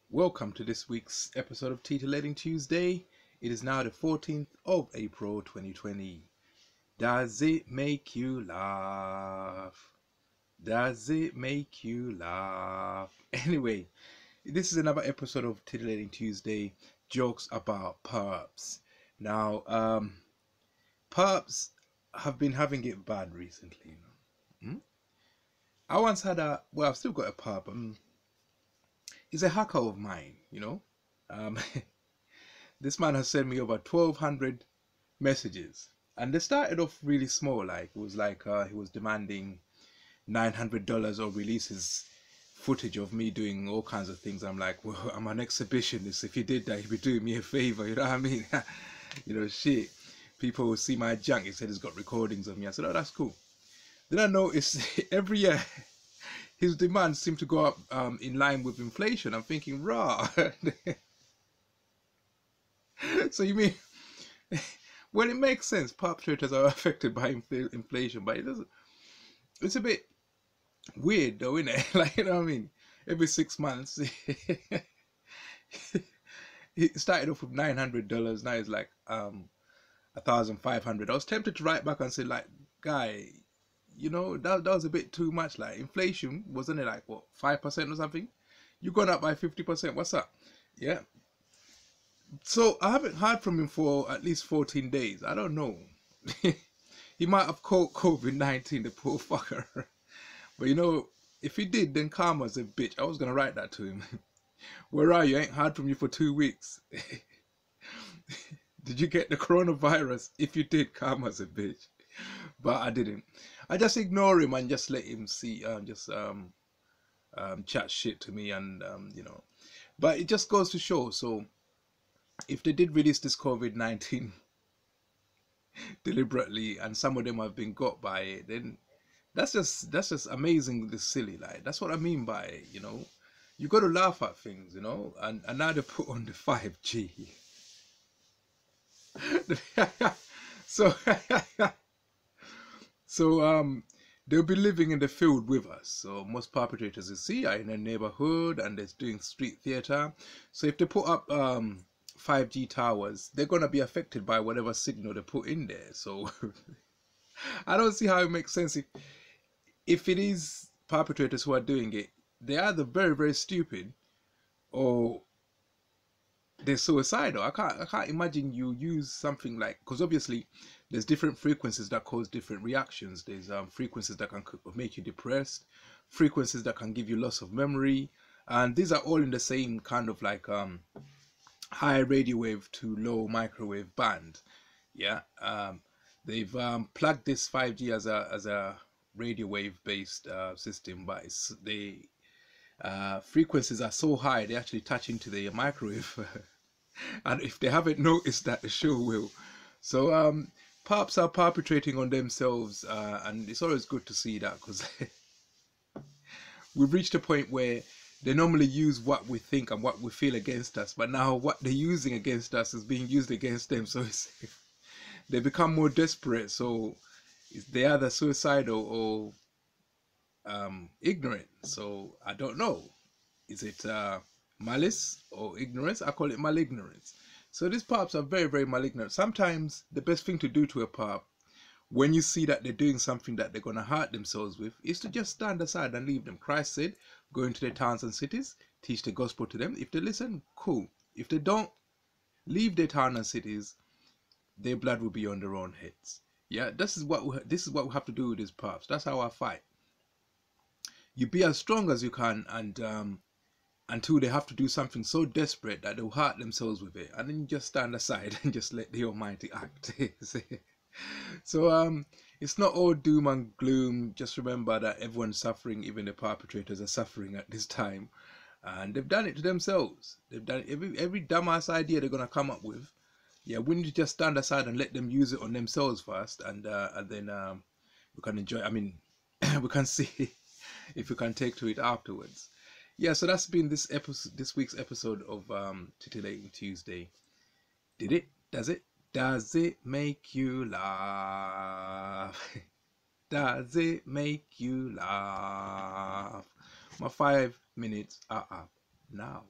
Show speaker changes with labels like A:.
A: Welcome to this week's episode of Titillating Tuesday. It is now the 14th of April 2020. Does it make you laugh? Does it make you laugh? Anyway, this is another episode of Titillating Tuesday, jokes about perps. Now, perps have been having it bad recently. I once had I've still got a perp. He's a hacker of mine, This man has sent me over 1,200 messages, and they started off really small. Like it was like he was demanding $900 or release his footage of me doing all kinds of things. I'm like, well, I'm an exhibitionist. If you did that, you'd be doing me a favor. You know what I mean? Shit. People will see my junk. He said he's got recordings of me. I said, oh, that's cool. Then I noticed every year his demands seem to go up in line with inflation. I'm thinking, rah. So you mean, well, it makes sense. Perpetrators are affected by inflation, but it doesn't. It's a bit weird, though, isn't it? Like, you know what I mean? Every 6 months, it started off with $900. Now it's like $1,500. I was tempted to write back and say, like, guy, that was a bit too much. Like, inflation, wasn't it like, what, 5% or something? You gone up by 50%. What's up? Yeah. So I haven't heard from him for at least 14 days. I don't know. He might have caught COVID-19, the poor fucker. But if he did, then karma's a bitch. I was going to write that to him. Where are you? I ain't heard from you for 2 weeks. Did you get the coronavirus? If you did, karma's a bitch. But I didn't. I just ignore him and just let him see, chat shit to me and, But it just goes to show, so if they did release this COVID-19 deliberately and some of them have been got by it, then that's just amazingly silly. Like, that's what I mean by it, You got to laugh at things, and now they put on the 5G. So they'll be living in the field with us. So most perpetrators you see are in a neighborhood and they're doing street theater. So if they put up 5G towers, they're going to be affected by whatever signal they put in there. So I don't see how it makes sense. If it is perpetrators who are doing it, they're either very, very stupid or they're suicidal. I can't imagine you use something like, because obviously there's different frequencies that cause different reactions. There's frequencies that can make you depressed, frequencies that can give you loss of memory, and these are all in the same kind of like high radio wave to low microwave band. Yeah, they've plugged this 5G as a radio wave based system, but the frequencies are so high they actually touch into the microwave. And if they haven't noticed that, they sure will. So perps are perpetrating on themselves, and it's always good to see that, because we've reached a point where they normally use what we think and what we feel against us, but now what they're using against us is being used against them. So they become more desperate. So they're either suicidal or ignorant. So I don't know. Is it malice or ignorance? I call it malignorance. So these perps are very, very malignant. Sometimes the best thing to do to a perp, when you see that they're doing something that they're going to hurt themselves with, is to just stand aside and leave them. Christ said, go into their towns and cities, teach the gospel to them. If they listen, cool. If they don't, leave their town and cities, their blood will be on their own heads. Yeah, this is what we have to do with these perps. That's how I fight. You be as strong as you can, and until they have to do something so desperate that they'll hurt themselves with it, and then you just stand aside and just let the Almighty act. So it's not all doom and gloom. Just remember that everyone's suffering. Even the perpetrators are suffering at this time, and they've done it to themselves. They've done it, every dumbass idea they're gonna come up with. Yeah, we need to just stand aside and let them use it on themselves first, and then we can enjoy. I mean, we can see if we can take to it afterwards. Yeah, so that's been this week's episode of Titillating Tuesday. Did it? Does it? Does it make you laugh? Does it make you laugh? My 5 minutes are up now.